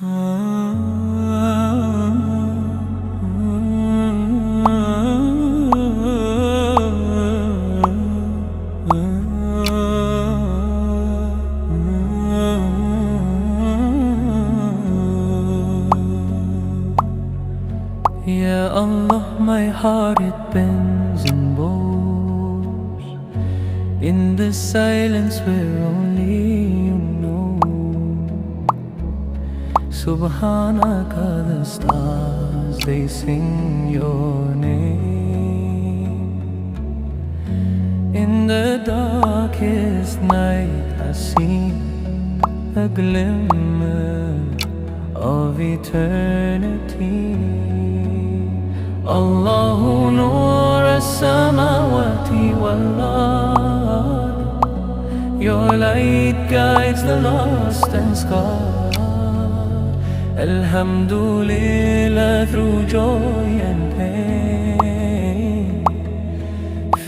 Ya Allah, my heart it bends and bows in the silence where only you know. Subhanaka, the stars they sing your name. In the darkest night I see a glimmer of eternity. Allahu Nur as-samawati wal-ard. Your light guides the lost and scarred. Alhamdulillah, through joy and pain.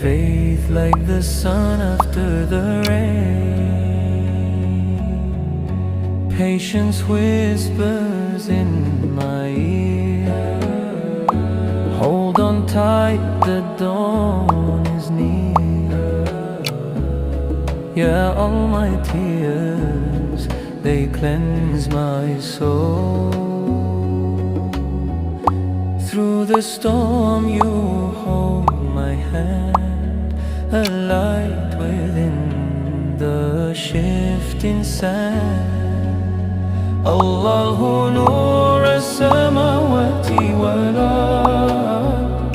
Faith like the sun after the rain. Patience whispers in my ear. Hold on tight, the dawn is near. Yeah, all my tears, they cleanse my soul. Through the storm you hold my hand, a light within the shifting sand. Allahu Nur as-samawati wal-ard.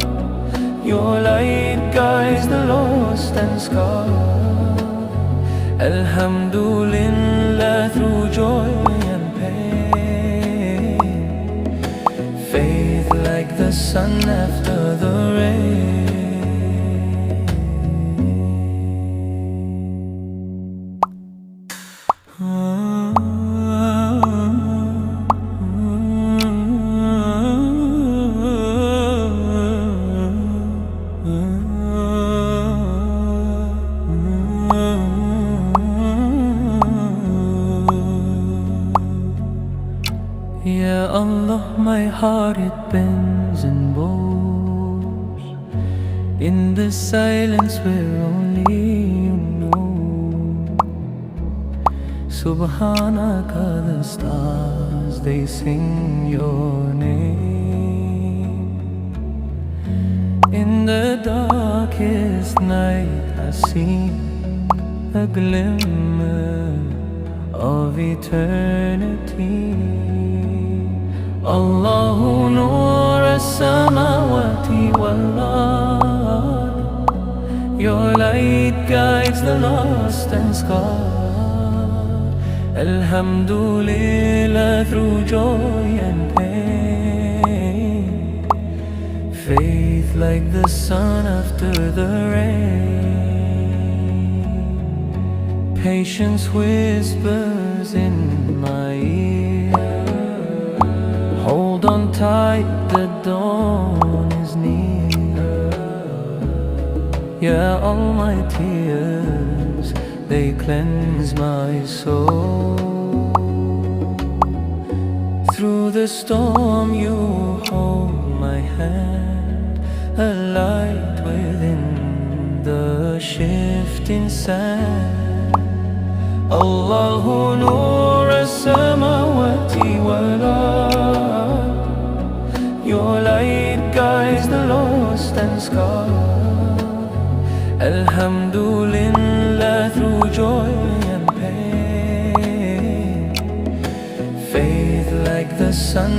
Your light guides the lost and scarred. Alhamdulillah, through joy and pain. Faith like the sun after the rain. Ya Allah, my heart it bends and bows in the silence where only you know. Subhanaka, the stars they sing your name. In the darkest night I see a glimmer of eternity. Allahu Nur as-samawati wal-ard. Your light guides the lost and scarred. Alhamdulillah, through joy and pain. Faith like the sun after the rain. Patience whispers in my ear. Hold on tight, the dawn is near. Yeah, all my tears, they cleanse my soul. Through the storm you hold my hand, a light within the shifting sand. Allahu Nur as-samawati wal-ard. Your light guides the lost and scarred. Alhamdulillah, through joy and pain. Faith like the sun